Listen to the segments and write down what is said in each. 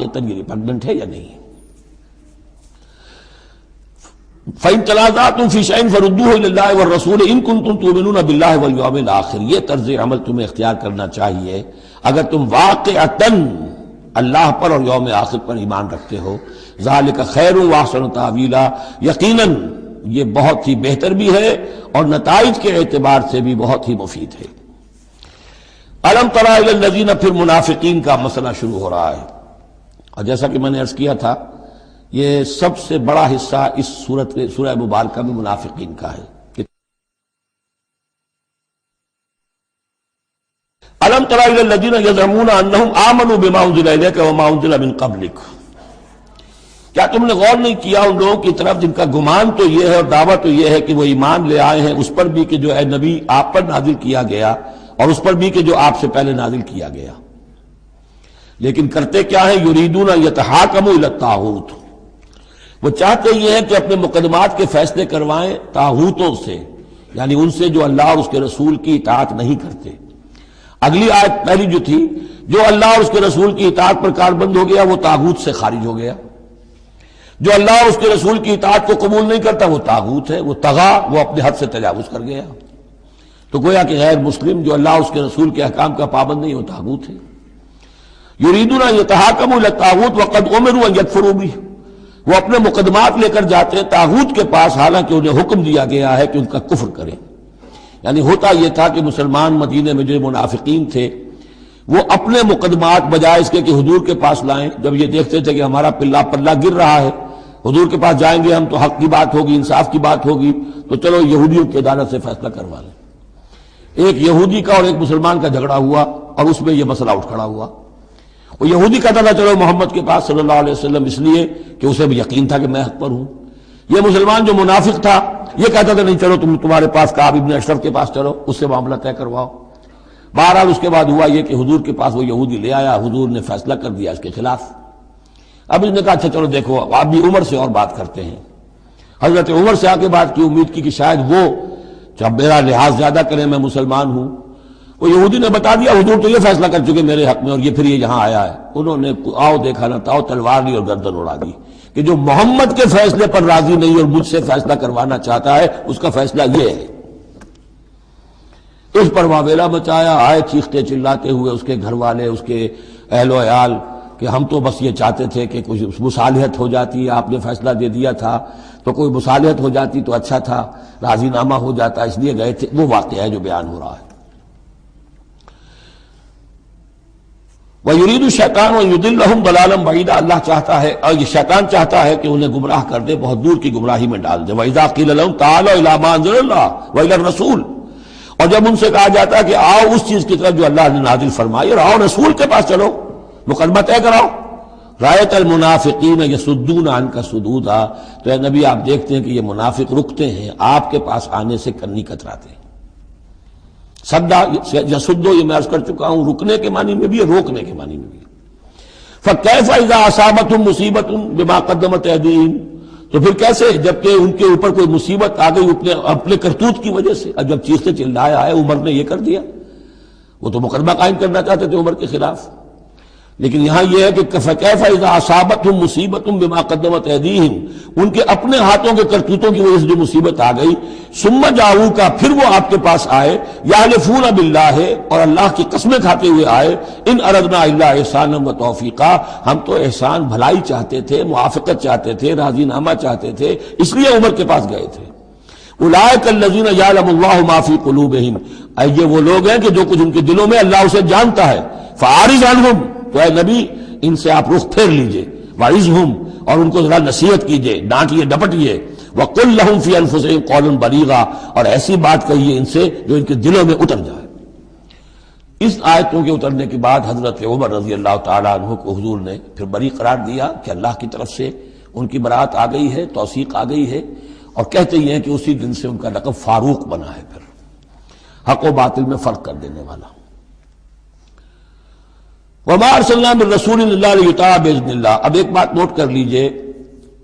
واقعتاً یہ ریپگننٹ ہے یا نہیں ہے۔ فَإِن تَنَازَعْتُمْ فِي شَيْءٍ فَرُدُّوهُ إِلَى اللَّهِ وَالرَّسُولِ إِن كُنتُمْ تُؤْمِنُونَ بِاللَّهِ وَالْيَوْمِ الْآخِرِ، یہ طرز عمل تمہیں اختیار کرنا چاہیے اگر تم واقعتاً اللہ پر اور یوم آخر پر ایمان رکھتے ہو۔ ذَلِكَ خَيْرٌ وَأَحْسَنُ تَأْوِيلًا، یقیناً یہ بہت ہی بہتر بھی ہے اور نتائج کے اعتبار سے بھی بہت ہی مفید ہے۔ أَلَمْ تَرَ إِلَى الَّذِينَ، پھر منافقین کا مسئلہ شروع ہو رہا ہے، اور جیسا کہ میں نے عرض کیا تھا یہ سب سے بڑا حصہ اس سورہ مبارکہ میں منافقین کا ہے۔ أَلَمْ تَرَ إِلَى الَّذِينَ يَزْعُمُونَ أَنَّهُمْ آمَنُوا بِمَا أُنزِلَ إِلَيْكَ وَمَا أُنزِلَ مِن قَبْلِكَ، کیا تم نے غور نہیں کیا ان لوگوں کی طرف جن کا گمان تو یہ ہے اور دعویٰ تو یہ ہے کہ وہ ایمان لے آئے ہیں اس پر بھی کہ جو اے نبی آپ پر نازل کیا گیا، اور اس پر بھی کہ جو آپ سے پہلے نازل کیا گیا، لیکن کرتے کیا ہیں؟ یریدون یتحاکموا الی الطاغوت، وہ چاہتے یہ ہیں کہ اپنے مقدمات کے فیصلے کروائیں طاغوتوں سے، یعنی ان سے جو اللہ اور اس کے رسول کی اطاعت نہیں کرتے۔ اگلی آیت پہلی جو تھی، جو اللہ اور اس کے رسول کی اطاعت پر کاربند ہو گیا وہ طاغوت سے خارج ہو گیا، جو اللہ اور اس کے رسول کی اطاعت کو قبول نہیں کرتا وہ طاغوت ہے، وہ طغا، وہ اپنے حد سے تجاوز کر گیا۔ تو گویا کہ غیر مسلم جو اللہ اور اس کے رسول کے احکام کا پابند نہیں وہ طاغوت ہے۔ یریدون یتحاکموا الی الطاغوت وقد امروا ان یکفروا بہ، وہ اپنے مقدمات لے کر جاتے ہیں طاغوت کے پاس حالانکہ انہیں حکم دیا گیا ہے کہ ان کا کفر کریں۔ یعنی ہوتا یہ تھا کہ مسلمان مدینے میں جو منافقین تھے وہ اپنے مقدمات بجائے اس کے کہ حضور کے پاس لائیں، جب یہ دیکھتے تھے کہ ہمارا پلہ گر رہا ہے، حضور کے پاس جائیں گے ہم تو حق کی بات ہوگی، انصاف کی بات ہوگی، تو چلو یہودیوں کی عدالت سے فیصلہ کروا لیں۔ ایک یہودی کا اور ایک مسلمان کا جھگڑا ہوا اور اس میں یہ مسئلہ اٹھ کھڑا ہوا۔ وہ یہودی کہتا تھا چلو محمد کے پاس صلی اللہ علیہ وسلم، اس لیے کہ اسے بھی یقین تھا کہ میں حق پر ہوں۔ یہ مسلمان جو منافق تھا یہ کہتا تھا نہیں چلو تمہارے پاس کعب ابن اشرف کے پاس چلو، اس سے معاملہ طے کرواؤ۔ بہرحال اس کے بعد ہوا یہ کہ حضور کے پاس وہ یہودی لے آیا، حضور نے فیصلہ کر دیا اس کے خلاف۔ اب اس نے کہا اچھا چلو دیکھو آپ بھی عمر سے اور بات کرتے ہیں۔ حضرت عمر سے آ کے بات کی، امید کی کہ شاید وہ جب میرا لحاظ زیادہ کریں، میں مسلمان ہوں۔ وہ یہودی نے بتا دیا حضور تو یہ فیصلہ کر چکے میرے حق میں اور یہ پھر یہ یہاں آیا ہے۔ انہوں نے آؤ دیکھا نہ تاؤ تلوار لی اور گردن اڑا دی کہ جو محمد کے فیصلے پر راضی نہیں اور مجھ سے فیصلہ کروانا چاہتا ہے اس کا فیصلہ یہ ہے۔ اس پر واویلا مچایا، آئے چیختے چلاتے ہوئے اس کے گھر والے، اس کے اہل و عیال کہ ہم تو بس یہ چاہتے تھے کہ کچھ مصالحت ہو جاتی، آپ نے فیصلہ دے دیا تھا تو کوئی مصالحت ہو جاتی تو اچھا تھا، راضی نامہ ہو جاتا، اس لیے گئے تھے۔ وہ واقعہ ہے جو بیان ہو رہا ہے۔ وَيُرِيدُ الشَّيْطَانُ أَن يُضِلَّهُمْ ضَلَالًا بَعِيدًا، اللہ چاہتا ہے اور یہ شیطان چاہتا ہے کہ انہیں گمراہ کر دے، بہت دور کی گمراہی میں ڈال دے۔ وَإِذَا قِيلَ لَهُمْ تَعَالَوْا إِلَىٰ مَا أَنزَلَ اللَّهُ وَإِلَى الرَّسُولِ، اور جب ان سے کہا جاتا ہے کہ آؤ اس چیز کی طرف جو اللہ نے نازل فرمائی اور آؤ رسول کے پاس چلو، مقدمہ طے کراؤ۔ رَأَيْتَ الْمُنَافِقِينَ يَصُدُّونَ عَنْكَ صُدُودًا، تو اے نبی آپ دیکھتے ہیں کہ یہ منافق رکتے ہیں آپ کے پاس آنے سے، کنی کتراتے ہیں۔ صدا یصدو یہ میں عرض کر چکا ہوں، رکنے کے معنی میں بھی ہے، روکنے کے معنی میں بھی ہے۔ فَكَيْفَ إِذَا أَصَابَتْهُم مُّصِيبَةٌ بِمَا قَدَّمَتْ أَيْدِيهِمْ، تو پھر کیسے جبکہ ان کے اوپر کوئی مصیبت آ گئی اپنے کرتوت کی وجہ سے۔ اب جب چیختے چلایا ہے عمر نے یہ کر دیا، وہ تو مقدمہ قائم کرنا چاہتے تھے عمر کے خلاف، لیکن یہاں یہ ہے کہ فَكَيْفَ إِذَا أَصَابَتْهُم مُّصِيبَةٌ بِمَا قَدَّمَتْ أَيْدِيهِمْ، ان کے اپنے ہاتھوں کے کرتوتوں کی وجہ سے جو مصیبت آ گئی، ثُمَّ جَاءُوكَ، پھر وہ آپ کے پاس آئے، يَحْلِفُونَ بِاللَّهِ، اور اللہ کی قسمیں کھاتے ہوئے آئے، إِنْ أَرَدْنَا إِلَّا إِحْسَانًا وَتَوْفِيقًا، ہم تو احسان بھلائی چاہتے تھے، موافقت چاہتے تھے، راضی نامہ چاہتے تھے، اس لیے عمر کے پاس گئے تھے۔ اولئک الذین یعلم اللہ ما فی قلوبہم، یہ وہ لوگ ہیں کہ جو کچھ ان کے دلوں میں اللہ اسے جانتا ہے۔ فاعرض عنہم، تو اے نبی ان سے آپ رخ پھیر لیجئے، وعظہم، اور ان کو ذرا نصیحت کیجئے، ڈانٹیے ڈپٹیے، وقل لہم فی انفسہم قولا بلیغا، اور ایسی بات کہیے ان سے جو ان کے دلوں میں اتر جائے۔ اس آیتوں کے اترنے کے بعد حضرت عمر رضی اللہ تعالیٰ عنہ کو حضور نے پھر بری قرار دیا کہ اللہ کی طرف سے ان کی برات آ گئی ہے، توثیق آ گئی ہے، اور کہتے یہ ہیں کہ اسی دن سے ان کا لقب فاروق بنا ہے، پھر حق و باطل میں فرق کر دینے والا۔ وما ارسلنا من رسول الا لیطاع باذن اللہ۔ اب ایک بات نوٹ کر لیجئے،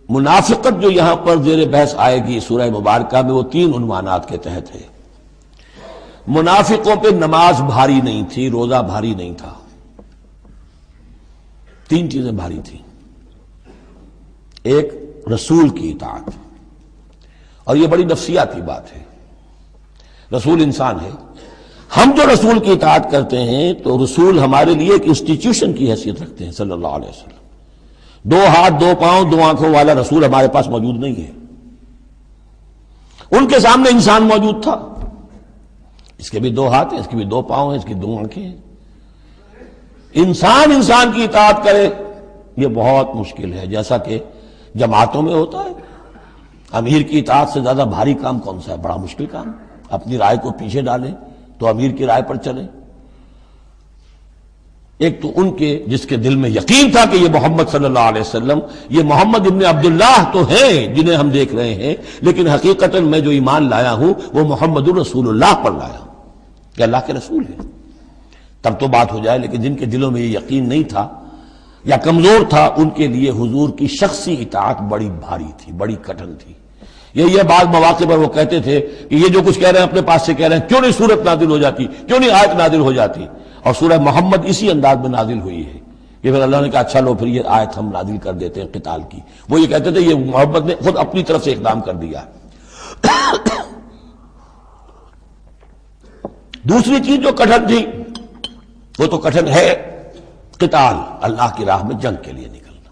منافقت جو یہاں پر زیر بحث آئے گی سورہ مبارکہ میں، وہ 3 عنوانات کے تحت ہے۔ منافقوں پہ نماز بھاری نہیں تھی، روزہ بھاری نہیں تھا، تین چیزیں بھاری تھیں. ایک رسول کی اطاعت، اور یہ بڑی نفسیاتی بات ہے. رسول انسان ہے، ہم جو رسول کی اطاعت کرتے ہیں تو رسول ہمارے لیے ایک انسٹیٹیوشن کی حیثیت رکھتے ہیں صلی اللہ علیہ وسلم. دو ہاتھ، دو پاؤں، دو آنکھوں والا رسول ہمارے پاس موجود نہیں ہے. ان کے سامنے انسان موجود تھا، اس کے بھی دو ہاتھ ہیں، اس کے بھی دو پاؤں ہیں، اس کی دو آنکھیں ہیں. انسان کی اطاعت کرے یہ بہت مشکل ہے، جیسا کہ جماعتوں میں ہوتا ہے. امیر کی اطاعت سے زیادہ بھاری کام کون سا ہے؟ بڑا مشکل کام. اپنی رائے کو پیچھے ڈالیں تو امیر کی رائے پر چلیں. ایک تو ان کے جس کے دل میں یقین تھا کہ یہ محمد صلی اللہ علیہ وسلم، یہ محمد ابن عبداللہ تو ہیں جنہیں ہم دیکھ رہے ہیں، لیکن حقیقتاً میں جو ایمان لایا ہوں وہ محمد الرسول اللہ پر لایا ہوں کہ اللہ کے رسول ہے. تب تو بات ہو جائے. لیکن جن کے دلوں میں یہ یقین نہیں تھا یا کمزور تھا، ان کے لیے حضور کی شخصی اطاعت بڑی بھاری تھی، بڑی کٹن تھی. یہ بعض مواقع پر وہ کہتے تھے کہ یہ جو کچھ کہہ رہے ہیں اپنے پاس سے کہہ رہے ہیں، کیوں نہیں سورت نازل ہو جاتی، کیوں نہیں آیت نازل ہو جاتی. اور سورہ محمد اسی انداز میں نازل ہوئی ہے کہ پھر اللہ نے کہا اچھا لو پھر یہ آیت ہم نازل کر دیتے ہیں قتال کی. وہ یہ کہتے تھے یہ محمد نے خود اپنی طرف سے اقدام کر دیا. دوسری چیز جو کٹن تھی وہ تو کٹن ہے قتال، اللہ کی راہ میں جنگ کے لیے نکلنا.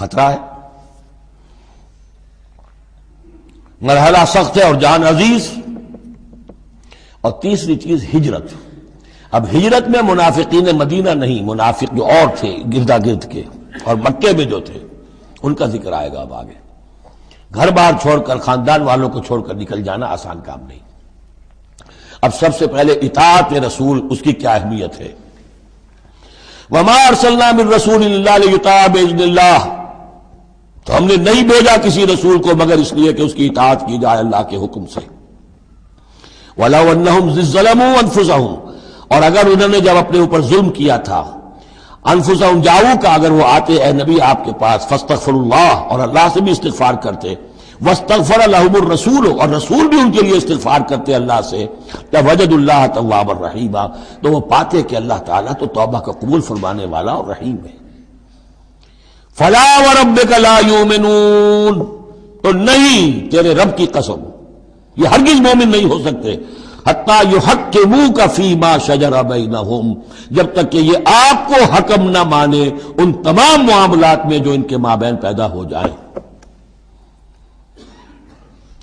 خطرہ ہے، مرحلہ سخت ہے اور جان عزیز. اور تیسری چیز ہجرت. اب ہجرت میں منافقین مدینہ نہیں، منافق جو اور تھے گردا گرد کے اور مکے میں جو تھے ان کا ذکر آئے گا اب آگے. گھر بار چھوڑ کر، خاندان والوں کو چھوڑ کر نکل جانا آسان کام نہیں. اب سب سے پہلے اطاعت رسول، اس کی کیا اہمیت ہے. وما ارسلنا من رسول الا لیطاع باذن اللہ، تو ہم نے نہیں بھیجا کسی رسول کو مگر اس لیے کہ اس کی اطاعت کی جائے اللہ کے حکم سے. وَلَوْ أَنَّهُمْ ظَلَمُوا أَنفُسَهُمْ، اور اگر انہوں نے جب اپنے اوپر ظلم کیا تھا، انفسہم جاؤ کا، اگر وہ آتے اے نبی آپ کے پاس، فاستغفر اللہ، اور اللہ سے بھی استغفار کرتے، واستغفر لہم الرسول، اور رسول بھی ان کے لیے استغفار کرتے اللہ سے، وجد اللہ توابا رحیما، تو وہ پاتے کہ اللہ تعالیٰ تو توبہ کا قبول فرمانے والا اور رحیم ہے. فلا وربک لا یؤمنون، تو نہیں تیرے رب کی قسم یہ ہرگز مومن نہیں ہو سکتے، حتی یحکموک فیما شجر بینہم، جب تک کہ یہ آپ کو حکم نہ مانے ان تمام معاملات میں جو ان کے مابین پیدا ہو جائیں.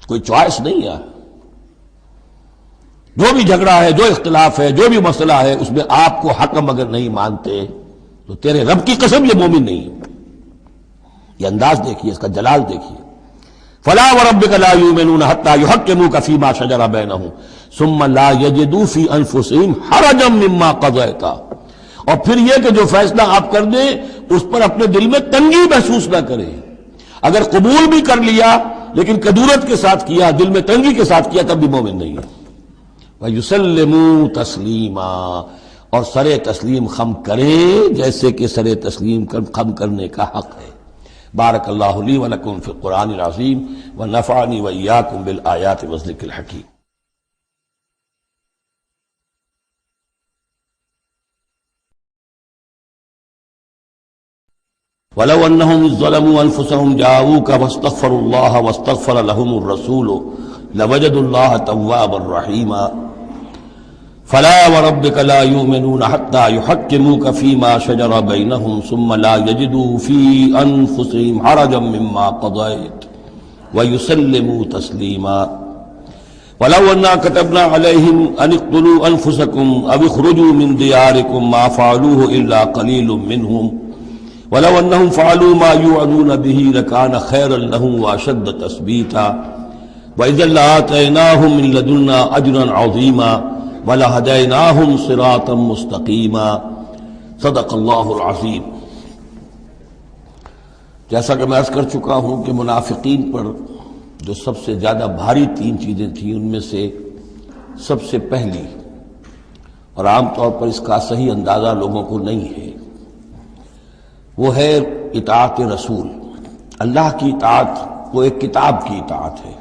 کوئی چوائس نہیں ہے. جو بھی جھگڑا ہے، جو اختلاف ہے، جو بھی مسئلہ ہے، اس میں آپ کو حکم اگر نہیں مانتے تو تیرے رب کی قسم یہ مومن نہیں ہے. یہ انداز دیکھیے، اس کا جلال دیکھیے. فلا وربک لا یؤمنون حتی یحکموک فیما شجر بینہم ثم لا یجدوا فی انفسہم حرجا مما قضیت، اور پھر یہ کہ جو فیصلہ آپ کر دیں اس پر اپنے دل میں تنگی محسوس نہ کریں. اگر قبول بھی کر لیا لیکن کدورت کے ساتھ کیا، دل میں تنگی کے ساتھ کیا، تب بھی مومن نہیں ہے. وَيُسَلِّمُوا تَسْلِيمًا، اور سر تسلیم خم کرے جیسے کہ سر تسلیم خم کرنے کا حق ہے. بارک اللہ لی ولکم فی القرآن العظیم ونفعنی وإیاکم بالآیات والذکر الحکیم. وَلَوْ أَنَّهُمْ إِذ ظَّلَمُوا أَنفُسَهُمْ جَاءُوكَ وَاسْتَغْفَرُوا اللَّهَ وَاسْتَغْفَرَ لَهُمُ الرَّسُولُ لَوَجَدُوا اللَّهَ تَوَّابًا رَّحِيمًا. فلا وربك لا يؤمنون حتى يحكموك فيما شجر بينهم ثم لا يجدوا في أنفسهم حرجا مما قضيت ويسلموا تسليما. ولو أننا كتبنا عليهم أن اقتلوا أنفسكم أو اخرجوا من دياركم ما فعلوه إلا قليل منهم ولو أنهم فعلوا ما يوعظون به لكان خيرا لهم وأشد تثبيتا وإذا لآتيناهم من لدنا أجرا عظيما وَلَهَدَيْنَاهُمْ صِرَاطًا مُسْتَقِيمًا. صدق اللہ العظیم. جیسا کہ میں عرض کر چکا ہوں کہ منافقین پر جو سب سے زیادہ بھاری تین چیزیں تھیں، ان میں سے سب سے پہلی، اور عام طور پر اس کا صحیح اندازہ لوگوں کو نہیں ہے، وہ ہے اطاعت رسول. اللہ کی اطاعت وہ ایک کتاب کی اطاعت ہے.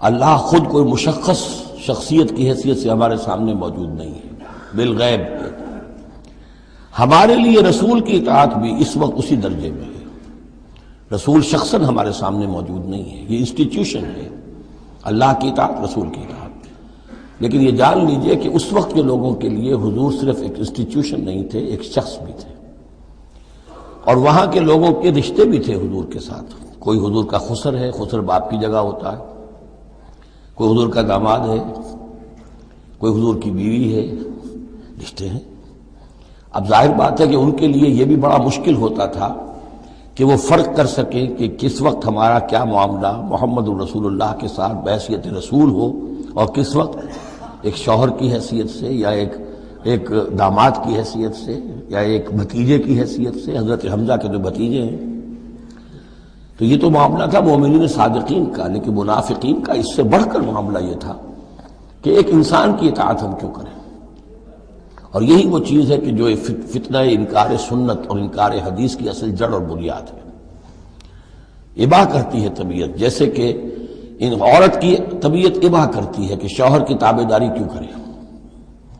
اللہ خود کوئی مشخص شخصیت کی حیثیت سے ہمارے سامنے موجود نہیں ہے، بالغیب ہے. ہمارے لیے رسول کی اطاعت بھی اس وقت اسی درجے میں ہے. رسول شخصاً ہمارے سامنے موجود نہیں ہے، یہ انسٹیٹیوشن ہے. اللہ کی اطاعت، رسول کی اطاعت. لیکن یہ جان لیجئے کہ اس وقت کے لوگوں کے لیے حضور صرف ایک انسٹیٹیوشن نہیں تھے، ایک شخص بھی تھے. اور وہاں کے لوگوں کے رشتے بھی تھے حضور کے ساتھ. کوئی حضور کا خسر ہے، خسر باپ کی جگہ ہوتا ہے. کوئی حضور کا داماد ہے، کوئی حضور کی بیوی ہے، رشتے ہیں. اب ظاہر بات ہے کہ ان کے لیے یہ بھی بڑا مشکل ہوتا تھا کہ وہ فرق کر سکیں کہ کس وقت ہمارا کیا معاملہ محمد الرسول اللہ کے ساتھ بحیثیت رسول ہو اور کس وقت ایک شوہر کی حیثیت سے یا ایک داماد کی حیثیت سے یا ایک بھتیجے کی حیثیت سے. حضرت حمزہ کے جو بھتیجے ہیں، تو یہ تو معاملہ تھا مومنین صادقین کا. لیکن منافقین کا اس سے بڑھ کر معاملہ یہ تھا کہ ایک انسان کی اطاعت ہم کیوں کریں. اور یہی وہ چیز ہے کہ جو فتنہ انکار سنت اور انکار حدیث کی اصل جڑ اور بنیاد ہے. اباح کرتی ہے طبیعت، جیسے کہ ان عورت کی طبیعت اباح کرتی ہے کہ شوہر کی تابع داری کیوں کرے.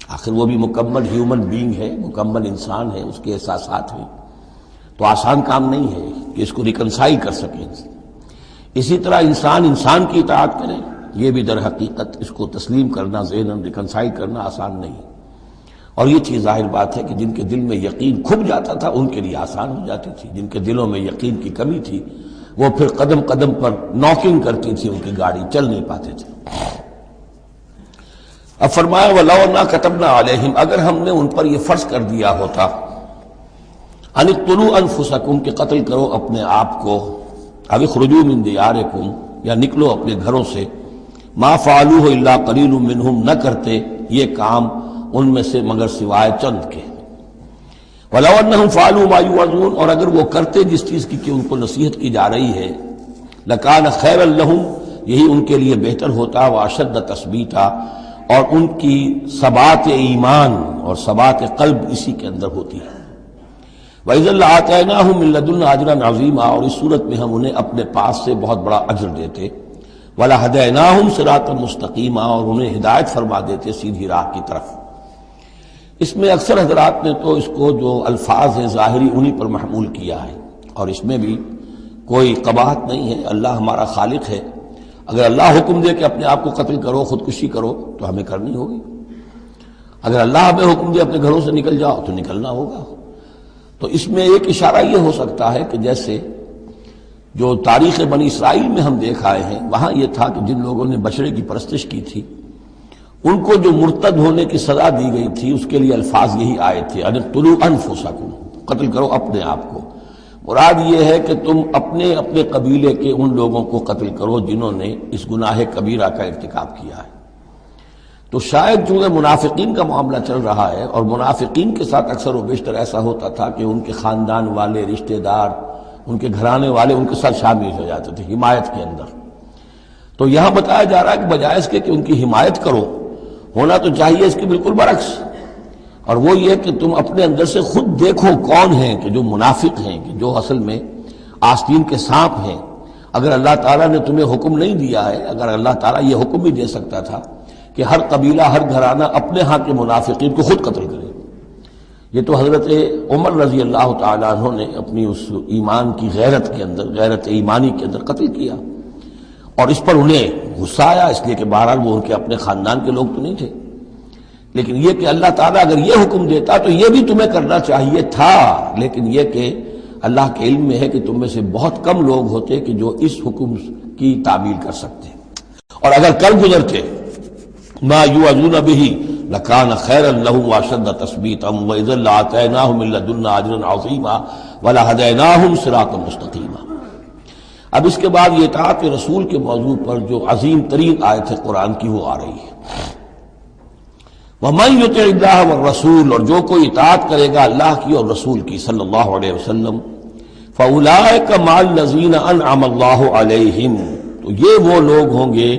آخر وہ بھی مکمل ہیومن بینگ ہے، مکمل انسان ہے، اس کے احساسات ہیں. تو آسان کام نہیں ہے کہ اس کو ریکنسائل کر سکیں. اسی طرح انسان کی اطاعت کرے، یہ بھی در حقیقت اس کو تسلیم کرنا، ذہناً ریکنسائل کرنا آسان نہیں. اور یہ چیز ظاہر بات ہے کہ جن کے دل میں یقین کھب جاتا تھا ان کے لیے آسان ہو جاتی تھی. جن کے دلوں میں یقین کی کمی تھی وہ پھر قدم قدم پر ناکنگ کرتی تھی ان کی گاڑی، چل نہیں پاتے تھے. اب فرمایا وَلَوْ أَنَّا كَتَبْنَا عَلَيْهِمْ، اگر ہم نے ان پر یہ فرض کر دیا ہوتا ان اقتلوا انفسکم کہ قتل کرو اپنے آپ کو، او اخرجوا من دیارکم یا نکلو اپنے گھروں سے، ما فعلوه الا قلیل منہم نہ کرتے یہ کام ان میں سے مگر سوائے چند کے. وَلَوْ أَنَّهُمْ فَعَلُوا مَا يُوعَظُونَ اور اگر وہ کرتے جس چیز کی کہ ان کو نصیحت کی جا رہی ہے، لَكَانَ خَيْرًا لَهُمْ یہی ان کے لیے بہتر ہوتا، وَأَشَدَّ تَثْبِيتًا اور ان کی ثبات ایمان اور ثبات قلب اسی کے اندر ہوتی ہے. وَإِذًا لَآتَيْنَاهُم مِّن لَّدُنَّا أَجْرًا عَظِيمًا اور اس صورت میں ہم انہیں اپنے پاس سے بہت بڑا اجر دیتے. وَلَهَدَيْنَاهُمْ صِرَاطًا مُسْتَقِيمًا اور انہیں ہدایت فرما دیتے سیدھی راہ کی طرف. اس میں اکثر حضرات نے تو اس کو جو الفاظ ہیں ظاہری انہی پر محمول کیا ہے، اور اس میں بھی کوئی قباحت نہیں ہے. اللہ ہمارا خالق ہے، اگر اللہ حکم دے کہ اپنے آپ کو قتل کرو، خودکشی کرو، تو ہمیں کرنی ہوگی. اگر اللہ ہمیں حکم دے اپنے گھروں سے نکل جاؤ تو نکلنا ہوگا. تو اس میں ایک اشارہ یہ ہو سکتا ہے کہ جیسے جو تاریخ بنی اسرائیل میں ہم دیکھ آئے ہیں، وہاں یہ تھا کہ جن لوگوں نے بچڑے کی پرستش کی تھی ان کو جو مرتد ہونے کی سزا دی گئی تھی اس کے لیے الفاظ یہی آئے تھے ان اقتلوا انفسکم، قتل کرو اپنے آپ کو. مراد یہ ہے کہ تم اپنے اپنے قبیلے کے ان لوگوں کو قتل کرو جنہوں نے اس گناہ کبیرہ کا ارتکاب کیا ہے. تو شاید چونکہ منافقین کا معاملہ چل رہا ہے اور منافقین کے ساتھ اکثر و بیشتر ایسا ہوتا تھا کہ ان کے خاندان والے، رشتہ دار، ان کے گھرانے والے ان کے ساتھ شامل ہو جاتے تھے حمایت کے اندر. تو یہاں بتایا جا رہا ہے کہ بجائے اس کے کہ ان کی حمایت کرو، ہونا تو چاہیے اس کے بالکل برعکس. اور وہ یہ کہ تم اپنے اندر سے خود دیکھو کون ہیں کہ جو منافق ہیں، کہ جو اصل میں آستین کے سانپ ہیں. اگر اللہ تعالیٰ نے تمہیں حکم نہیں دیا ہے، اگر اللہ تعالیٰ یہ حکم بھی دے سکتا تھا کہ ہر قبیلہ، ہر گھرانہ اپنے ہاں کے منافقین کو خود قتل کرے. یہ تو حضرت عمر رضی اللہ تعالیٰ عنہ نے اپنی اس ایمان کی غیرت کے اندر، غیرت ایمانی کے اندر قتل کیا. اور اس پر انہیں غصہ آیا، اس لیے کہ بہرحال وہ ان کے اپنے خاندان کے لوگ تو نہیں تھے. لیکن یہ کہ اللہ تعالیٰ اگر یہ حکم دیتا تو یہ بھی تمہیں کرنا چاہیے تھا. لیکن یہ کہ اللہ کے علم میں ہے کہ تم میں سے بہت کم لوگ ہوتے کہ جو اس حکم کی تعمیل کر سکتے. اور اگر کر گزرتے ما یوعظون به لکان خیرا لهم واشد تثبیتا واذا لآتیناهم من لدنا اجرا عظیما ولہدیناهم صراطا مستقیما. اب اس کے بعد یہ اطاعت رسول کے موضوع پر جو عظیم ترین آیت ہے قرآن کی وہ آ رہی ہے. وَمَن يُطِعِ اللَّهَ وَالرَّسُولَ اور جو کوئی اطاعت کرے گا اللہ کی اور رسول کی صلی اللہ علیہ وسلم، فَأُولَٰئِكَ مَعَ الَّذِينَ أَنْعَمَ اللَّهُ عَلَيْهِمْ تو یہ وہ لوگ ہوں گے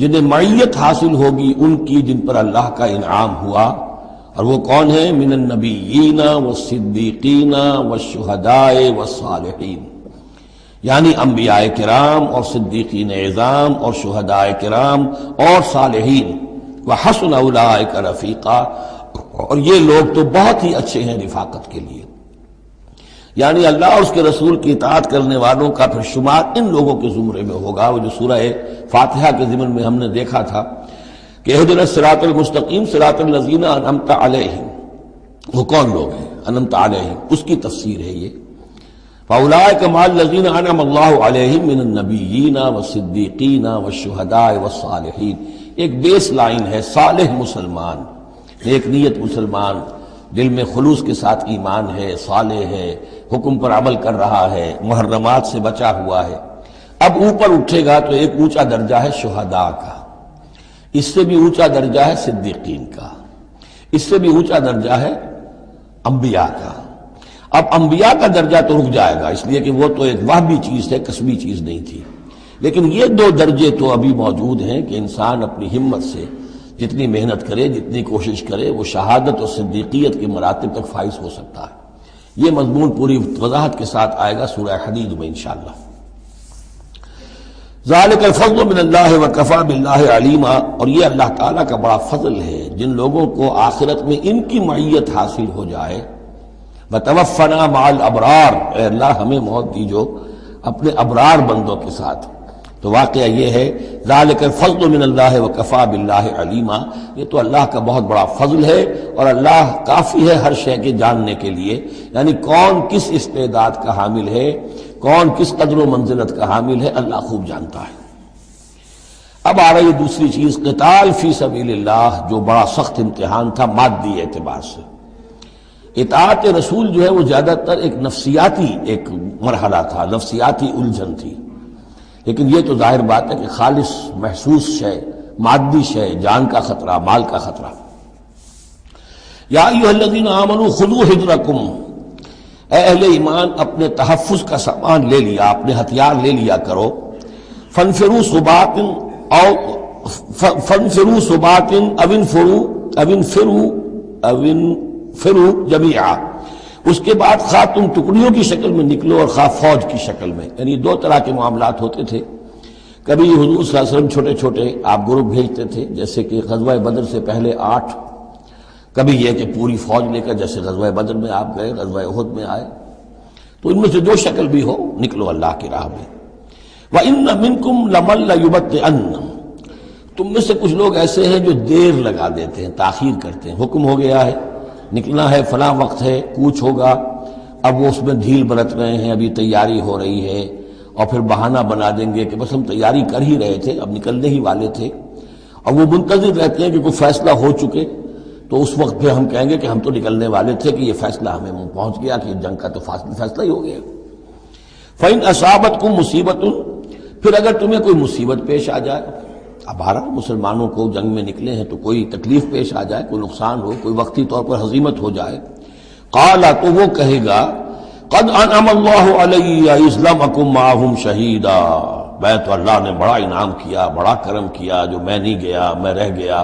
جنہیں معیت حاصل ہوگی ان کی جن پر اللہ کا انعام ہوا. اور وہ کون ہیں؟ من النبیین والصدیقین والشہداء والصالحین، یعنی انبیاء کرام اور صدیقین اعظام اور شہداء کرام اور صالحین. وحسن اولئک رفیقا اور یہ لوگ تو بہت ہی اچھے ہیں رفاقت کے لیے. یعنی اللہ اور اس کے رسول کی اطاعت کرنے والوں کا پھر شمار ان لوگوں کے زمرے میں ہوگا. وہ جو سورہ فاتحہ کے ضمن میں ہم نے دیکھا تھا کہ اہدنا الصراط المستقیم صراط الذین انعمت علیہم، وہ کون لوگ ہیں انعمت علیہم، اس کی تفسیر ہے یہ. فاولئک مع الذین انعم اللہ علیہم من النبیین والصدیقین والشہداء والصالحین. ایک بیس لائن ہے صالح مسلمان، نیک نیت مسلمان، دل میں خلوص کے ساتھ ایمان ہے، صالح ہے، حکم پر عمل کر رہا ہے، محرمات سے بچا ہوا ہے. اب اوپر اٹھے گا تو ایک اونچا درجہ ہے شہداء کا، اس سے بھی اونچا درجہ ہے صدیقین کا، اس سے بھی اونچا درجہ ہے انبیاء کا. اب انبیاء کا درجہ تو رک جائے گا، اس لیے کہ وہ تو ایک وہبی چیز ہے، کسبی چیز نہیں تھی. لیکن یہ دو درجے تو ابھی موجود ہیں کہ انسان اپنی ہمت سے جتنی محنت کرے، جتنی کوشش کرے، وہ شہادت اور صدیقیت کے مراتب تک فائز ہو سکتا ہے. یہ مضمون پوری وضاحت کے ساتھ آئے گا سورہ حدید میں انشاءاللہ. ذالک الفضل من اللہ وکفی باللہ علیما. اور یہ اللہ تعالیٰ کا بڑا فضل ہے جن لوگوں کو آخرت میں ان کی معیت حاصل ہو جائے. وتوفنا مع الابرار، اے اللہ ہمیں موت دیجو اپنے ابرار بندوں کے ساتھ. تو واقعہ یہ ہے ذالک الفضل من اللہ وکفی باللہ علیما، یہ تو اللہ کا بہت بڑا فضل ہے اور اللہ کافی ہے ہر شے کے جاننے کے لیے. یعنی کون کس استعداد کا حامل ہے، کون کس قدر و منزلت کا حامل ہے، اللہ خوب جانتا ہے. اب آ رہی ہے دوسری چیز، قتال فی سبیل اللہ، جو بڑا سخت امتحان تھا مادی اعتبار سے. اطاعت رسول جو ہے وہ زیادہ تر ایک نفسیاتی ایک مرحلہ تھا، نفسیاتی الجھن تھی. لیکن یہ تو ظاہر بات ہے کہ خالص محسوس شے، مادی شے، جان کا خطرہ، مال کا خطرہ. یا ایھا الذین آمنوا خذوا حذرکم، اے اہل ایمان اپنے تحفظ کا سامان لے لیا، اپنے ہتھیار لے لیا کرو. فانفروا ثبات او فانفروا ثبات او انفروا جميعا. اس کے بعد خواہ تم ٹکڑیوں کی شکل میں نکلو اور خواہ فوج کی شکل میں. یعنی دو طرح کے معاملات ہوتے تھے. کبھی حضور صلی اللہ علیہ وسلم چھوٹے چھوٹے آپ گروپ بھیجتے تھے، جیسے کہ غزوہ بدر سے پہلے 8. کبھی یہ کہ پوری فوج لے کر، جیسے غزوہ بدر میں آپ گئے، غزوہ احد میں آئے. تو ان میں سے جو شکل بھی ہو نکلو اللہ کی راہ میں. وَإِنَّ مِنْكُمْ لَمَن لَّيُبَطِّئَنَّ، تم میں سے کچھ لوگ ایسے ہیں جو دیر لگا دیتے ہیں، تاخیر کرتے ہیں. حکم ہو گیا ہے، نکلنا ہے، فلاں وقت ہے، کوچ ہوگا، اب وہ اس میں ڈھیل برت رہے ہیں، ابھی تیاری ہو رہی ہے، اور پھر بہانہ بنا دیں گے کہ بس ہم تیاری کر ہی رہے تھے، اب نکلنے ہی والے تھے. اور وہ منتظر رہتے ہیں کہ کوئی فیصلہ ہو چکے تو اس وقت پھر ہم کہیں گے کہ ہم تو نکلنے والے تھے کہ یہ فیصلہ ہمیں پہنچ گیا کہ جنگ کا تو فیصلہ ہی ہو گیا. فَإِنْ أَصَابَتْكُمْ مُصِيبَةٌ، پھر اگر تمہیں کوئی مصیبت پیش آ جائے. اب بہرحال مسلمانوں کو جنگ میں نکلے ہیں تو کوئی تکلیف پیش آ جائے، کوئی نقصان ہو، کوئی وقتی طور پر ہزیمت ہو جائے. قال، تو وہ کہے گا قد انعم اللہ علی اذ لم اکن معہم شہیدا، میں تو اللہ نے بڑا انعام کیا، بڑا کرم کیا، جو میں نہیں گیا، میں رہ گیا.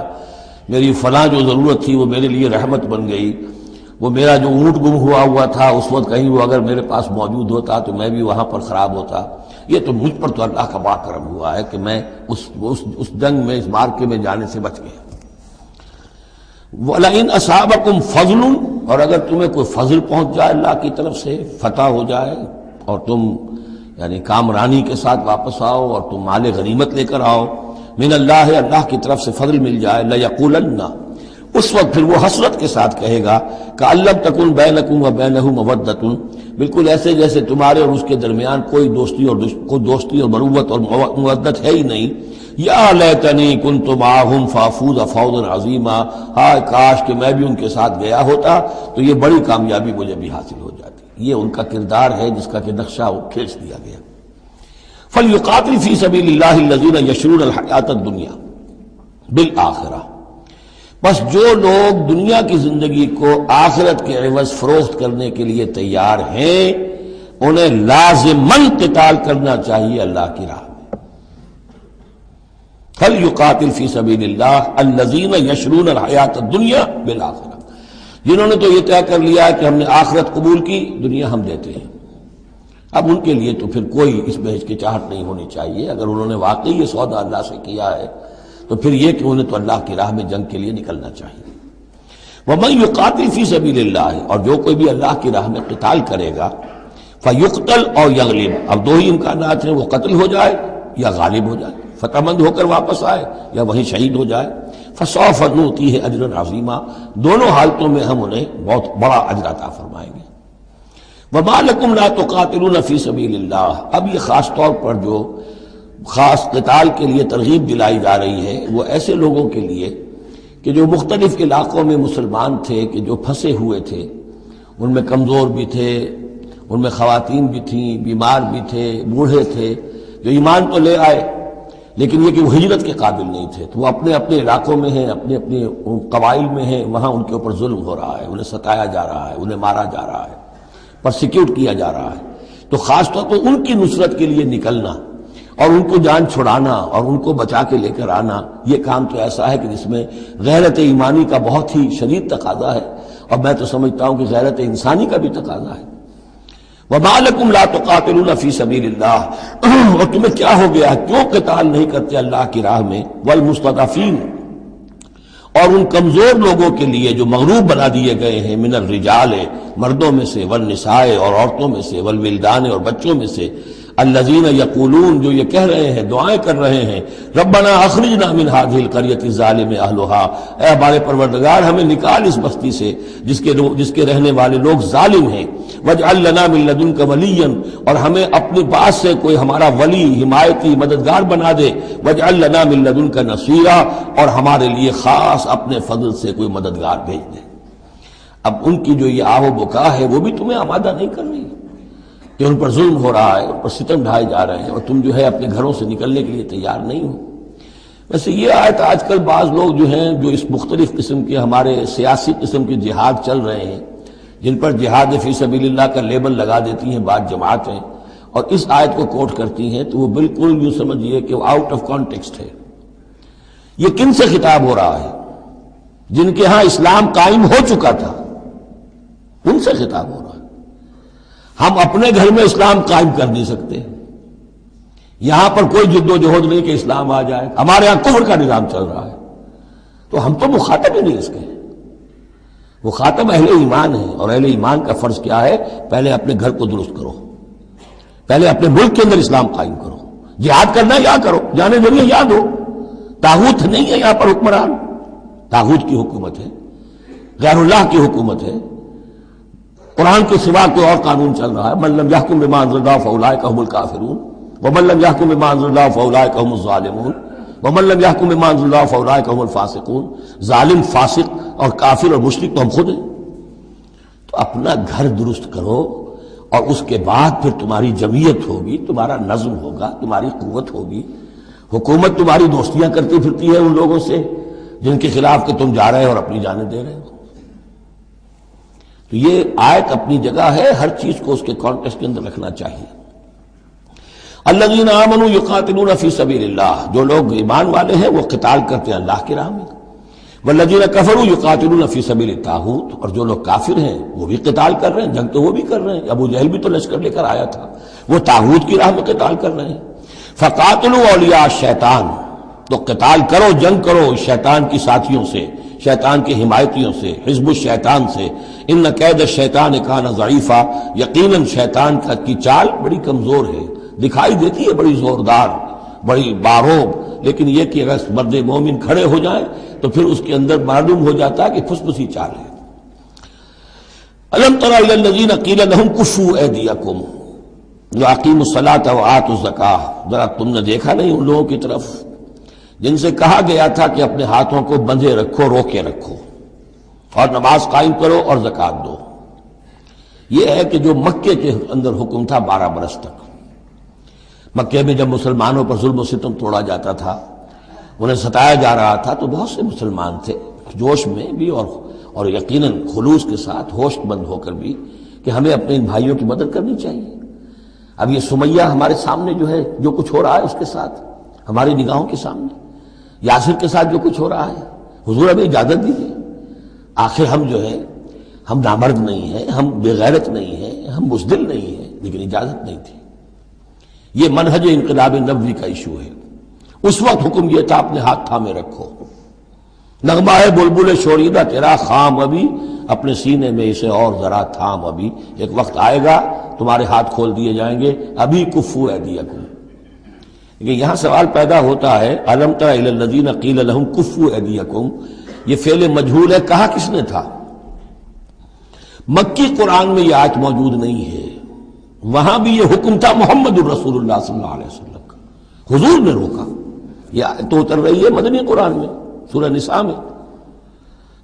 میری فلاں جو ضرورت تھی وہ میرے لیے رحمت بن گئی. وہ میرا جو اونٹ گم ہوا تھا اس وقت کہیں وہ اگر میرے پاس موجود ہوتا تو میں بھی وہاں پر خراب ہوتا. یہ تو مجھ پر تو اللہ کا بڑا کرم ہوا ہے کہ میں اس جنگ میں، اس مارکے میں جانے سے بچ گیا. وَلَئِنْ أَصَابَكُمْ فَضْلٌ، اور اگر تمہیں کوئی فضل پہنچ جائے اللہ کی طرف سے، فتح ہو جائے اور تم یعنی کامرانی کے ساتھ واپس آؤ اور تم مال غنیمت لے کر آؤ، من اللہ، اللہ کی طرف سے فضل مل جائے، لَيَقُولَنَّ، اس وقت پھر وہ حسرت کے ساتھ کہے گا کہ لَمْ تَكُنْ بَيْنَكُمْ وَبَيْنَهُ مَوَدَّةٌ، بالکل ایسے جیسے تمہارے اور اس کے درمیان کوئی دوستی اور مروت اور مودت ہے ہی نہیں. یا لیتنی کنت معہم فافوز فوزا عظیما، ہائے کاش کہ میں بھی ان کے ساتھ گیا ہوتا تو یہ بڑی کامیابی مجھے بھی حاصل ہو جاتی. یہ ان کا کردار ہے جس کا کہ نقشہ وہ کھینچ دیا گیا. فلیقاتل فی سبیل اللہ الذین یشرون الحیاۃ الدنیا بالآخرہ، بس جو لوگ دنیا کی زندگی کو آخرت کے عوض فروخت کرنے کے لیے تیار ہیں انہیں لازماً قتال کرنا چاہیے اللہ کی راہ. فَلْيُقَاتِلْ فِي سَبِيلِ اللَّهِ الَّذِينَ يَشْرُونَ الْحَيَاةَ الدُّنْيَا بِالْآخِرَةِ، جنہوں نے تو یہ طے کر لیا ہے کہ ہم نے آخرت قبول کی، دنیا ہم دیتے ہیں. اب ان کے لیے تو پھر کوئی اس میں ہچکچاہٹ نہیں ہونی چاہیے. اگر انہوں نے واقعی یہ سودا اللہ سے کیا ہے تو پھر یہ کہ انہیں تو اللہ کی راہ میں جنگ کے لیے نکلنا چاہیے. وَمَن يُقَاتِلْ فِي سَبِيلِ اللَّهِ، اور جو کوئی بھی اللہ کی راہ میں قتال کرے گا، فَيُقْتَلْ أَوْ يَغْلِبْ، اب دو ہی امکانات ہیں، وہ قتل ہو جائے یا غالب ہو جائے، فتح مند ہو کر واپس آئے یا وہیں شہید ہو جائے، فَسَوْفَ نُؤْتِيهِ أَجْرًا عَظِيمًا، دونوں حالتوں میں ہم انہیں بہت بڑا اجر عطا فرمائیں گے۔ وَمَا لَكُمْ لَا تُقَاتِلُونَ فِي سَبِيلِ اللَّهِ، اب یہ خاص طور پر جو خاص قتال کے لیے ترغیب دلائی جا رہی ہے وہ ایسے لوگوں کے لیے کہ جو مختلف علاقوں میں مسلمان تھے، کہ جو پھنسے ہوئے تھے، ان میں کمزور بھی تھے، ان میں خواتین بھی تھیں، بیمار بھی تھے، بوڑھے تھے، جو ایمان تو لے آئے لیکن یہ کہ وہ ہجرت کے قابل نہیں تھے، تو وہ اپنے اپنے علاقوں میں ہیں، اپنے اپنے قبائل میں ہیں، وہاں ان کے اوپر ظلم ہو رہا ہے، انہیں ستایا جا رہا ہے، انہیں مارا جا رہا ہے، پرسیکیوٹ کیا جا رہا ہے، تو خاص طور پر ان کی نصرت کے لیے نکلنا اور ان کو جان چھڑانا اور ان کو بچا کے لے کر آنا، یہ کام تو ایسا ہے کہ جس میں غیرت ایمانی کا بہت ہی شدید تقاضا ہے، اور میں تو سمجھتا ہوں کہ غیرت انسانی کا بھی تقاضا ہے۔ وَمَا لَكُمْ لَا تُقَاتِلُونَ فِي سَبِيلِ اللَّهِ، اور تمہیں کیا ہو گیا، کیوں قتال نہیں کرتے اللہ کی راہ میں، وَالْمُسْتَضْعَفِينَ، اور ان کمزور لوگوں کے لیے جو مغلوب بنا دیے گئے ہیں، من الرجال، مردوں میں سے، والنساء، اور عورتوں میں سے، والولدان، اور بچوں میں سے، الذین یقولون، جو یہ کہہ رہے ہیں، دعائیں کر رہے ہیں، ربنا اخرجنا من هذه القرية الظالم اهلها، اے ہمارے پروردگار ہمیں نکال اس بستی سے جس کے رہنے والے لوگ ظالم ہیں، واجعل لنا من لدنك وليا، اور ہمیں اپنے پاس سے کوئی ہمارا ولی، حمایتی، مددگار بنا دے، واجعل لنا من لدنك نصيرا، اور ہمارے لیے خاص اپنے فضل سے کوئی مددگار بھیج دے۔ اب ان کی جو یہ آہ و بکا ہے وہ بھی تمہیں آمادہ نہیں کر رہی کہ ان پر ظلم ہو رہا ہے، ان پر ستم ڈھائے جا رہے ہیں، اور تم جو ہے اپنے گھروں سے نکلنے کے لیے تیار نہیں ہو۔ ویسے یہ آیت آج کل بعض لوگ جو ہیں، جو اس مختلف قسم کے ہمارے سیاسی قسم کے جہاد چل رہے ہیں، جن پر جہاد فی سبیل اللہ کا لیبل لگا دیتی ہیں بعض جماعتیں، اور اس آیت کو کوٹ کرتی ہیں، تو وہ بالکل یوں سمجھیے کہ وہ آؤٹ آف کانٹیکسٹ ہے۔ یہ کن سے خطاب ہو رہا ہے؟ جن کے ہاں اسلام قائم ہو چکا تھا، ان سے خطاب ہو رہا ہے۔ ہم اپنے گھر میں اسلام قائم کر نہیں سکتے، یہاں پر کوئی جد و جہد نہیں کہ اسلام آ جائے، ہمارے یہاں کفر کا نظام چل رہا ہے، تو ہم تو مخاطب ہی نہیں اس کے، مخاطب اہل ایمان ہیں، اور اہل ایمان کا فرض کیا ہے؟ پہلے اپنے گھر کو درست کرو، پہلے اپنے ملک کے اندر اسلام قائم کرو، جہاد کرنا یا کرو، جانے ذریعے یاد ہو، طاغوت نہیں ہے یہاں پر حکمران، طاغوت کی حکومت ہے، غیر اللہ کی حکومت ہے، قرآن کے سوا کوئی اور قانون چل رہا ہے۔ من لم يحكم بما انزل الله فاولئك هم الكافرون ومن لم يحكم بما انزل الله فاولئك هم الظالمون ومن لم يحكم بما انزل الله فاولئك هم الفاسقون، ظالم، فاسق اور کافر اور مشرک تو ہم خود ہیں۔ تو اپنا گھر درست کرو، اور اس کے بعد پھر تمہاری جمعیت ہوگی، تمہارا نظم ہوگا، تمہاری قوت ہوگی۔ حکومت تمہاری دوستیاں کرتی پھرتی ہے ان لوگوں سے جن کے خلاف کہ تم جا رہے ہو اور اپنی جانیں دے رہے ہو۔ تو یہ آیت اپنی جگہ ہے، ہر چیز کو اس کے کانٹیکسٹ کے اندر رکھنا چاہیے۔ الذین آمنوا یقاتلون فی سبیل اللہ، جو لوگ ایمان والے ہیں وہ قتال کرتے ہیں اللہ کی راہ میں۔ والذین کفروا یقاتلون فی سبیل الطاغوت، اور جو لوگ کافر ہیں وہ بھی قتال کر رہے ہیں، جنگ تو وہ بھی کر رہے ہیں، ابو جہل بھی تو لشکر لے کر آیا تھا، وہ طاغوت کی راہ میں قتال کر رہے ہیں۔ فقاتلوا اولیاء الشیطان، تو قتال کرو، جنگ کرو شیطان کی ساتھیوں سے، شیطان کے حمایتیوں سے، حزب الشیطان سے۔ ان کید الشیطان کان ضعیفا، یقیناً شیطان کی چال بڑی کمزور ہے، دکھائی دیتی ہے بڑی زوردار، بڑی باروب، لیکن یہ کہ اگر مرد مومن کھڑے ہو جائیں تو پھر اس کے اندر معلوم ہو جاتا ہے کہ پھسپسی چال ہے۔ الم تر الی الذین قیل لهم کفوا ایدیکم واقیموا الصلاۃ وآتوا الزکاۃ، ذرا تم نے دیکھا نہیں ان لوگوں کی طرف جن سے کہا گیا تھا کہ اپنے ہاتھوں کو بندھے رکھو، روکے رکھو، اور نماز قائم کرو اور زکوٰۃ دو۔ یہ ہے کہ جو مکے کے اندر حکم تھا 12 برس تک، مکے میں جب مسلمانوں پر ظلم و ستم توڑا جاتا تھا، انہیں ستایا جا رہا تھا، تو بہت سے مسلمان تھے جوش میں بھی اور یقیناً خلوص کے ساتھ ہوش مند ہو کر بھی کہ ہمیں اپنے ان بھائیوں کی مدد کرنی چاہیے۔ اب یہ سمیہ ہمارے سامنے جو ہے، جو کچھ ہو رہا ہے اس کے ساتھ ہماری نگاہوں کے سامنے، یاسر کے ساتھ جو کچھ ہو رہا ہے، حضور ہمیں اجازت دیجیے، آخر ہم جو ہے، ہم نامرد نہیں ہیں، ہم بے غیرت نہیں ہیں، ہم بزدل نہیں ہیں، لیکن اجازت نہیں تھی۔ یہ منہج انقلاب نبوی کا ایشو ہے۔ اس وقت حکم یہ تھا اپنے ہاتھ تھامے رکھو، نغمہ ہے بلبل شوریدہ تیرا خام ابھی، اپنے سینے میں اسے اور ذرا تھام ابھی، ایک وقت آئے گا تمہارے ہاتھ کھول دیے جائیں گے، ابھی کفو ایدیکم۔ لیکن یہاں سوال پیدا ہوتا ہے الم تر الی الذین قیل لہم کفو ایدیکم، یہ فعل مجہول ہے، کہا کس نے تھا؟ مکی قرآن میں یہ آیت موجود نہیں ہے، وہاں بھی یہ حکم تھا محمد الرسول اللہ صلی اللہ علیہ وسلم کا، حضور نے روکا۔ یہ آیت تو اتر رہی ہے مدنی قرآن میں سورہ نساء میں،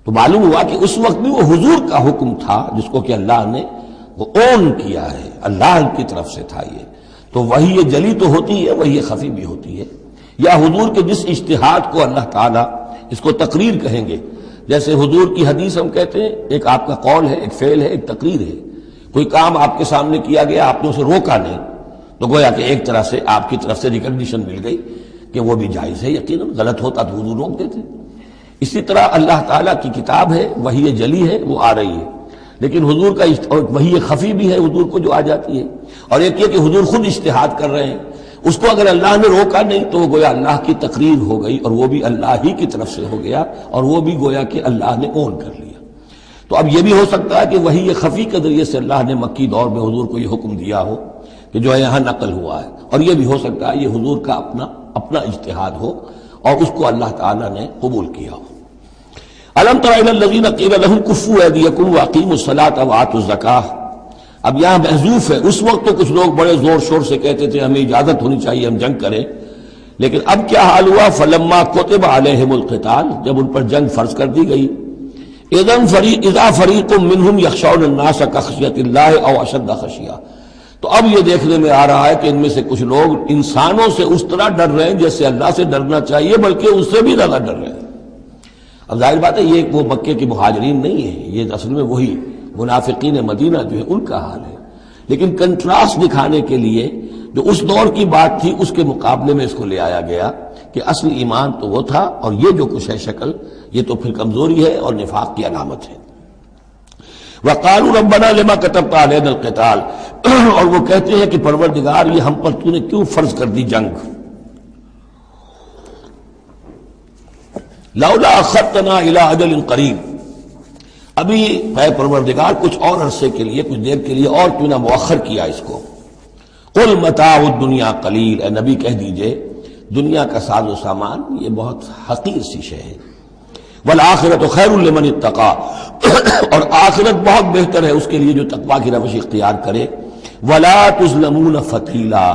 تو معلوم ہوا کہ اس وقت بھی وہ حضور کا حکم تھا جس کو کہ اللہ نے وہ اون کیا ہے، اللہ کی طرف سے تھا یہ۔ تو وہی جلی تو ہوتی ہے، وہی خفی بھی ہوتی ہے، یا حضور کے جس اجتہاد کو اللہ تعالیٰ اس کو تقریر کہیں گے، جیسے حضور کی حدیث ہم کہتے ہیں ایک آپ کا قول ہے، ایک فعل ہے، ایک تقریر ہے۔ کوئی کام آپ کے سامنے کیا گیا، آپ نے اسے روکا نہیں، تو گویا کہ ایک طرح سے آپ کی طرف سے ریکگنیشن مل گئی کہ وہ بھی جائز ہے، یقیناً غلط ہوتا تو حضور روک دیتے۔ اسی طرح اللہ تعالیٰ کی کتاب ہے، وحی جلی ہے، وہ آ رہی ہے، لیکن حضور کا وحی خفی بھی ہے حضور کو جو آ جاتی ہے، اور ایک یہ کہ حضور خود اجتہاد کر رہے ہیں، اس کو اگر اللہ نے روکا نہیں تو وہ گویا اللہ کی تقریر ہو گئی، اور وہ بھی اللہ ہی کی طرف سے ہو گیا، اور وہ بھی گویا کہ اللہ نے اون کر لیا۔ تو اب یہ بھی ہو سکتا ہے کہ وحی خفی کے ذریعے سے اللہ نے مکی دور میں حضور کو یہ حکم دیا ہو کہ جو ہے یہاں نقل ہوا ہے، اور یہ بھی ہو سکتا ہے یہ حضور کا اپنا اجتہاد ہو اور اس کو اللہ تعالیٰ نے قبول کیا ہو۔ الم تر الی الذین قیل لہم کفوا ایدیکم واقیموا الصلاۃ وآتوا الزکاۃ، اب یہاں محذوف ہے، اس وقت تو کچھ لوگ بڑے زور شور سے کہتے تھے ہمیں اجازت ہونی چاہیے ہم جنگ کریں، لیکن اب کیا حال ہوا؟ فلما کتب علیہم القتال، جب ان پر جنگ فرض کر دی گئی، اذا فریق منہم یخشون الناس کخشیۃ اللہ او اشد خشیہ، تو اب یہ دیکھنے میں آ رہا ہے کہ ان میں سے کچھ لوگ انسانوں سے اس طرح ڈر رہے ہیں جیسے اللہ سے ڈرنا چاہیے، بلکہ اس سے بھی زیادہ ڈر رہے ہیں۔ اب ظاہر بات ہے یہ وہ مکے کے مہاجرین نہیں ہیں، یہ اصل میں وہی منافقین مدینہ جو ہے ان کا حال ہے، لیکن کنٹراسٹ دکھانے کے لیے جو اس دور کی بات تھی اس کے مقابلے میں اس کو لے آیا گیا کہ اصل ایمان تو وہ تھا، اور یہ جو کچھ ہے شکل یہ تو پھر کمزوری ہے اور نفاق کی علامت ہے۔ وَقَالُوا رَبَّنَا لِمَا كَتَبْتَ عَلَيْنَا الْقِتَالَ، اور وہ کہتے ہیں کہ پروردگار یہ ہم پر تو نے کیوں فرض کر دی جنگ؟ لولا اخرتنا الى اجل قریب، ابھی اے پروردگار کچھ اور عرصے کے لیے، کچھ دیر کے لیے اور کیوں نہ مؤخر کیا اس کو۔ قل متاع الدنیا قلیل، اے نبی کہہ دیجئے دنیا کا ساز و سامان یہ بہت حقیر سی شے ہے، والآخرۃ خیر لمن اتقی، اور آخرت بہت بہتر ہے اس کے لیے جو تقویٰ کی روش اختیار کرے، ولا تظلمون فتیلا،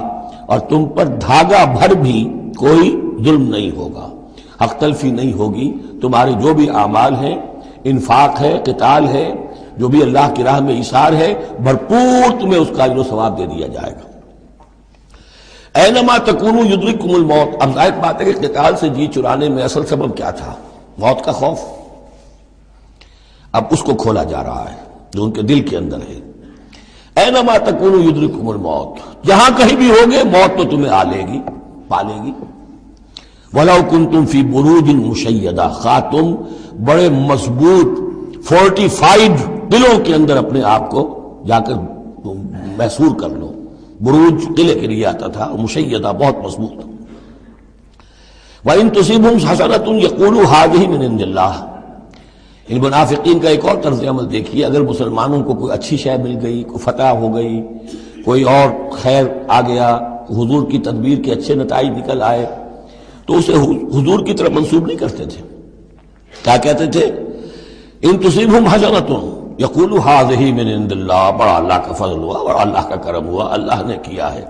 اور تم پر دھاگا بھر بھی کوئی ظلم نہیں ہوگا، حق تلفی نہیں ہوگی، تمہارے جو بھی اعمال ہیں، انفاق ہے، قتال ہے، جو بھی اللہ کی راہ میں ایثار ہے، بھرپور تمہیں اس کا اجر و ثواب دے دیا جائے گا۔ اینما تکونوا یدرککم الموت، اب ظاہر بات ہے کہ قتال سے جی چرانے میں اصل سبب کیا تھا؟ موت کا خوف، اب اس کو کھولا جا رہا ہے جو ان کے دل کے اندر ہے۔ اینما تکونوا یدرککم الموت، جہاں کہیں بھی ہوگے موت تو تمہیں آ لے گی، پا لے گی۔ وَلَوْ كُنْتُمْ فِي بُرُوجٍ مُشَيَّدَةٍ، خواہ تم بڑے مضبوط فورٹیفائڈ قلعوں کے اندر اپنے آپ کو جا کر محصور کر لو، بروج قلعے کے لیے آتا تھا، مشیدہ بہت مضبوط۔ وَإِن تُصِبْهُمْ حَسَنَةٌ يَقُولُوا هَٰذِهِ مِنْ عِندِ اللَّهِ، ان منافقین کا ایک اور طرز عمل دیکھیے، اگر مسلمانوں کو کوئی اچھی شے مل گئی، کوئی فتح ہو گئی، کوئی اور خیر آ گیا، حضور کی تدبیر کے اچھے نتائج نکل آئے، تو اسے حضور کی طرف منسوب نہیں کرتے تھے، کیا کہتے تھے؟ ان تصیبہم حسنۃ یقولوا ھذہ من عند اللہ، بڑا اللہ کا فضل ہوا اور اللہ کا کرم ہوا، اللہ نے کیا ہے۔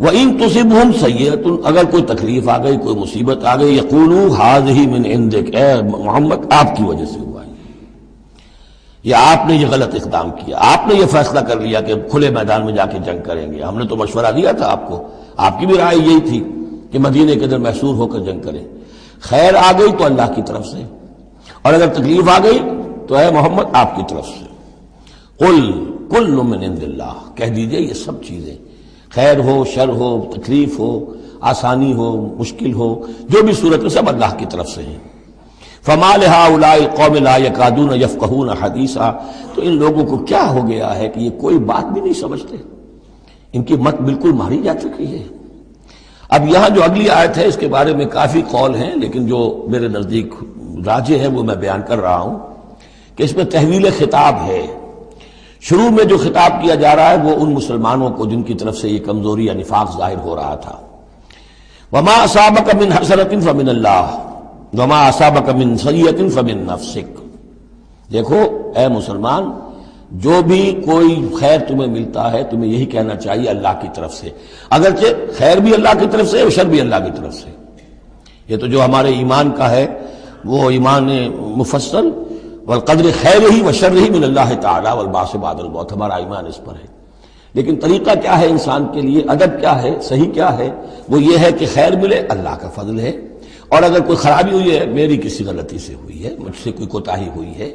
وَإِن تُصِبْهُمْ سَيِّئَةٌ، اگر کوئی تکلیف آ گئی، کوئی مصیبت آ گئی، یقولوا ھذہ من عندک، اے محمد آپ کی وجہ سے ہوا ہے، یا آپ نے یہ غلط اقدام کیا، آپ نے یہ فیصلہ کر لیا کہ کھلے میدان میں جا کے جنگ کریں گے، ہم نے تو مشورہ دیا تھا آپ کو، آپ کی بھی رائے یہی تھی کہ مدینے کے اندر محصور ہو کر جنگ کریں، خیر آ گئی تو اللہ کی طرف سے، اور اگر تکلیف آ گئی تو اے محمد آپ کی طرف سے۔ قل کل من عند اللہ، کہہ دیجئے یہ سب چیزیں، خیر ہو، شر ہو، تکلیف ہو، آسانی ہو، مشکل ہو، جو بھی صورت میں سب اللہ کی طرف سے ہیں۔ فما لہؤلاء القوم لا یکادون یفقہون حدیثا، تو ان لوگوں کو کیا ہو گیا ہے کہ یہ کوئی بات بھی نہیں سمجھتے، ان کی مت بالکل ماری جا چکی ہے۔ اب یہاں جو اگلی آیت ہے اس کے بارے میں کافی قول ہیں، لیکن جو میرے نزدیک راجح ہے وہ میں بیان کر رہا ہوں کہ اس میں تحویل خطاب ہے۔ شروع میں جو خطاب کیا جا رہا ہے وہ ان مسلمانوں کو جن کی طرف سے یہ کمزوری یا نفاق ظاہر ہو رہا تھا۔ وما اصابک من حسنۃ فمن اللہ وما اصابک من سیئۃ فمن نفسک۔ دیکھو اے مسلمان، جو بھی کوئی خیر تمہیں ملتا ہے تمہیں یہی کہنا چاہیے اللہ کی طرف سے، اگرچہ خیر بھی اللہ کی طرف سے اور شر بھی اللہ کی طرف سے۔ یہ تو جو ہمارے ایمان کا ہے وہ ایمان مفصل، والقدر خیرہ وشرہ من اللہ تعالی والبعث بعد الموت، ہمارا ایمان اس پر ہے۔ لیکن طریقہ کیا ہے انسان کے لیے، ادب کیا ہے، صحیح کیا ہے؟ وہ یہ ہے کہ خیر ملے اللہ کا فضل ہے، اور اگر کوئی خرابی ہوئی ہے میری کسی غلطی سے ہوئی ہے، مجھ سے کوئی کوتاہی ہوئی ہے،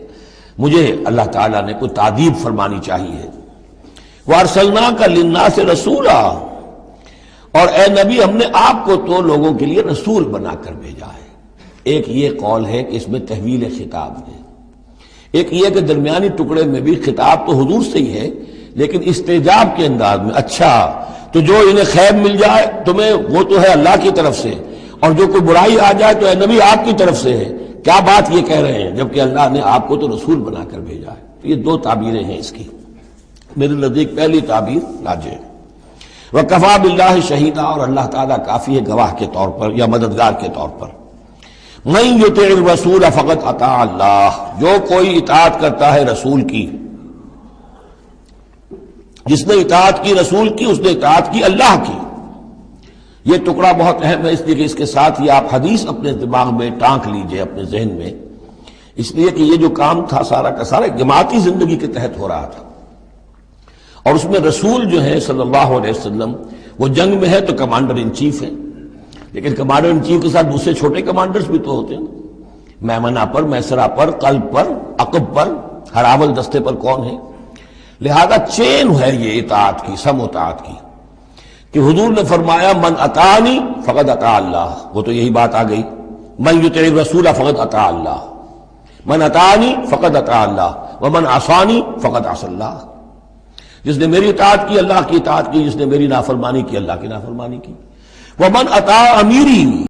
مجھے اللہ تعالیٰ نے کوئی تعدیب فرمانی چاہیے۔ وَأَرْسَلْنَاكَ لِلنَّاسِ رَسُولًا، اور اے نبی ہم نے آپ کو تو لوگوں کے لیے رسول بنا کر بھیجا ہے۔ ایک یہ قول ہے کہ اس میں تحویل خطاب ہے، ایک یہ کہ درمیانی ٹکڑے میں بھی خطاب تو حضور سے ہی ہے لیکن استجاب کے انداز میں، اچھا تو جو انہیں خیر مل جائے تمہیں وہ تو ہے اللہ کی طرف سے، اور جو کوئی برائی آ جائے تو اے نبی آپ کی طرف سے ہے۔ کیا بات یہ کہہ رہے ہیں جبکہ اللہ نے آپ کو تو رسول بنا کر بھیجا ہے؟ تو یہ دو تعبیریں ہیں اس کی۔ میرے نزدیک پہلی تعبیر راجح ہے، وَكَفَى بِاللَّهِ شَهِيدًا، اور اللہ تعالیٰ کافی ہے گواہ کے طور پر یا مددگار کے طور پر۔ مَن يُطِعِ الرَّسُولَ فَقَدْ أَطَاعَ اللَّهَ، جو کوئی اطاعت کرتا ہے رسول کی، جس نے اطاعت کی رسول کی اس نے اطاعت کی اللہ کی۔ یہ ٹکڑا بہت اہم ہے، اس لیے کہ اس کے ساتھ ہی آپ حدیث اپنے دماغ میں ٹانک لیجئے، اپنے ذہن میں، اس لیے کہ یہ جو کام تھا سارا کا سارا جماعتی زندگی کے تحت ہو رہا تھا، اور اس میں رسول جو ہے صلی اللہ علیہ وسلم وہ جنگ میں ہے تو کمانڈر ان چیف ہے، لیکن کمانڈر ان چیف کے ساتھ دوسرے چھوٹے کمانڈرز بھی تو ہوتے ہیں، میمنہ پر، میسرہ پر، قلب پر، عقب پر، ہراول دستے پر کون ہے؟ لہذا چین ہے یہ اطاعت کی، سم اطاعت کی، کہ حضور نے فرمایا من اطاعنی فقد اطاع اللہ، وہ تو یہی بات آ گئی، من یطع الرسول فقد اطاع اللہ، من اطاعنی فقد اطاع اللہ ومن عصانی فقد عصى اللہ۔ جس نے میری اطاعت کی اللہ کی اطاعت کی، جس نے میری نافرمانی کی اللہ کی نافرمانی کی۔ ومن اطاع امیری،